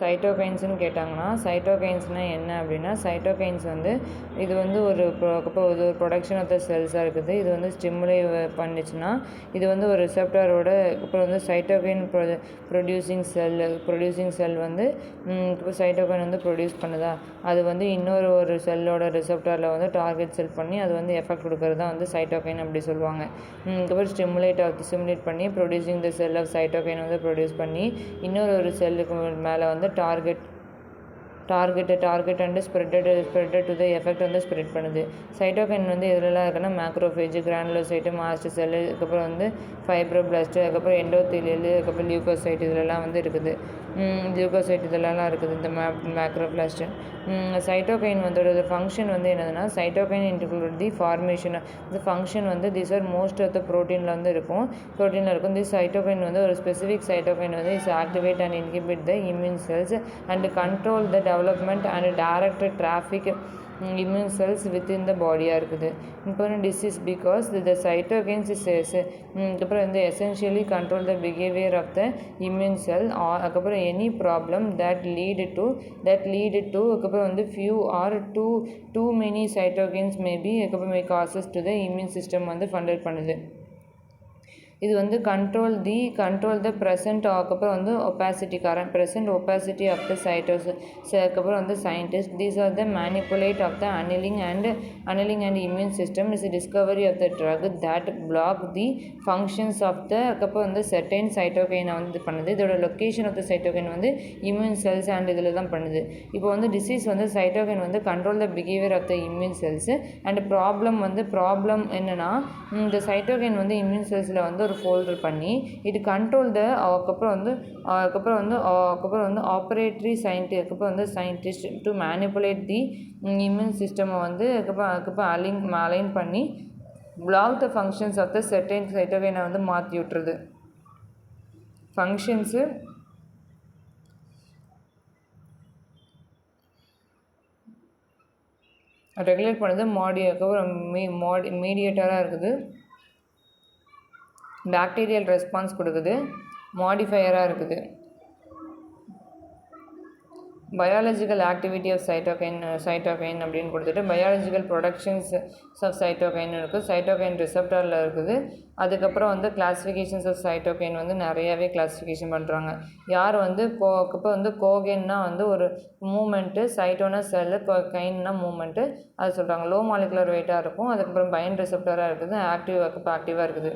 சைட்டோகைன்ஸ்னு கேட்டாங்கன்னா சைட்டோகைன்ஸ்னால் என்ன அப்படின்னா சைட்டோகைன்ஸ் வந்து இது வந்து ஒரு ப்ரொடக்ஷன் ஆஃப் த செல்ஸாக இருக்குது. இது வந்து ஸ்டிமுலை பண்ணிச்சுன்னா இது வந்து ஒரு ரிசெப்டாரோட அப்புறம் வந்து சைட்டோகைன் ப்ரொடியூசிங் செல் வந்து இப்போ சைட்டோகைன் வந்து ப்ரொடியூஸ் பண்ணுதா அது வந்து ஒரு செல்லோட ரிசெப்டாரில் வந்து டார்கெட் செல் பண்ணி அது வந்து எஃபெக்ட் கொடுக்கறது தான் வந்து சைட்டோகைன் அப்படி சொல்லுவாங்க. அதுக்கப்புறம் ஸ்டிமுலேட் பண்ணி producing the cell of cytokine வந்து ப்ரொடியூஸ் பண்ணி ஒரு செல்லுக்கு மேலே வந்து target and spread to the effect வந்து ஸ்ப்ரெட் பண்ணுது. சைட்டோகைன் வந்து எதுலலாம் இருக்குன்னா மேக்ரோஃபேஜ், கிரானுலோசைட்டு, மாஸ்ட் செல்லு, அதுக்கப்புறம் வந்து ஃபைப்ரோபிளாஸ்ட், அதுக்கப்புறம் எண்டோத்தீலியல், அதுக்கப்புறம் லியூக்கோசைட் இதெல்லாம் வந்து இருக்குது. இதெல்லாம் இருக்குது இந்த மேக்ரோபிளாஸ்ட்டு. சைட்டோகைன் வந்து ஃபங்க்ஷன் வந்து என்னதுன்னா சைட்டோகைன் இன்க்ளூட் தி ஃபார்மேஷன் இந்த ஃபங்க்ஷன் வந்து this are most of the ப்ரோட்டீனில் வந்து இருக்கும். தி சைட்டோகைன் வந்து ஒரு ஸ்பெசிஃபிக் சைட்டோகைன் வந்து is activate and inhibit the immune cells and control the development and direct traffic immune cells within the பாடியாக இருக்குது. இப்போ டிசீஸ் பிகாஸ் த சைட்டோகைன்ஸ் அதுக்கப்புறம் வந்து essentially control the behaviour of the immune cell. அதுக்கப்புறம் any problem that lead to அதுக்கப்புறம் வந்து few R too many cytokines maybe அதுக்கப்புறம் causes to the immune system வந்து ஃபண்டட் பண்ணுது. இது வந்து கண்ட்ரோல் த ப்ரெசன்ட் அதுக்கப்புறம் வந்து present opacity of the cytos அதுக்கப்புறம் வந்து scientist these are the manipulate of the annealing and immune system is discovery of the drug that block the functions of the அதுக்கப்புறம் வந்து certain சைட்டோகைனை வந்து பண்ணுது. இதோட லொக்கேஷன் ஆஃப் த சைட்டோகைன் வந்து immune cells and இதில் தான் பண்ணுது. இப்போ வந்து டிசீஸ் வந்து சைட்டோகைன் வந்து control the behaviour of the immune cells and problem என்னன்னா இந்த சைட்டோகைன் வந்து இம்யூன் செல்ஸில் வந்து ஃபோல்டர் பண்ணி இது கண்ட்ரோல் த அதுக்கப்புறம் வந்து ஆப்ரேட்டரி அதுக்கப்புறம் வந்து scientist to manipulate the immune சிஸ்டமை வந்து அதுக்கப்புறம் அலைன் பண்ணி block the functions of the certain சைட்டோகைனை வந்து மாற்றி விட்டுருது. ஃபங்க்ஷன்ஸு ரெகுலேட் பண்ணுது. மீடியேட்டராக இருக்குது. பாக்டீரியல் ரெஸ்பான்ஸ் கொடுக்குது. மாடிஃபையராக இருக்குது. பயாலஜிக்கல் ஆக்டிவிட்டி ஆஃப் சைட்டோகைன் அப்படின்னு கொடுத்துட்டு பயாலஜிக்கல் ப்ரொடக்ஷன்ஸ் ஆஃப் சைட்டோகைன் இருக்குது. சைட்டோகைன் ரிசெப்டாரில் இருக்குது. அதுக்கப்புறம் வந்து கிளாஸிஃபிகேஷன்ஸ் ஆஃப் சைட்டோகைன் வந்து நிறையாவே கிளாஸிஃபிகேஷன் பண்ணுறாங்க. யார் வந்து கோகென்னா வந்து ஒரு மூமெண்ட்டு, சைட்டோனா செல்லு, கைன்னா மூமெண்ட்டு அது சொல்கிறாங்க. லோ மாலிகுலர் வெயிட்டாக இருக்கும். அதுக்கப்புறம் பைண்ட் ரிசெப்டாராக இருக்குது. ஆக்டிவாக இருக்குது.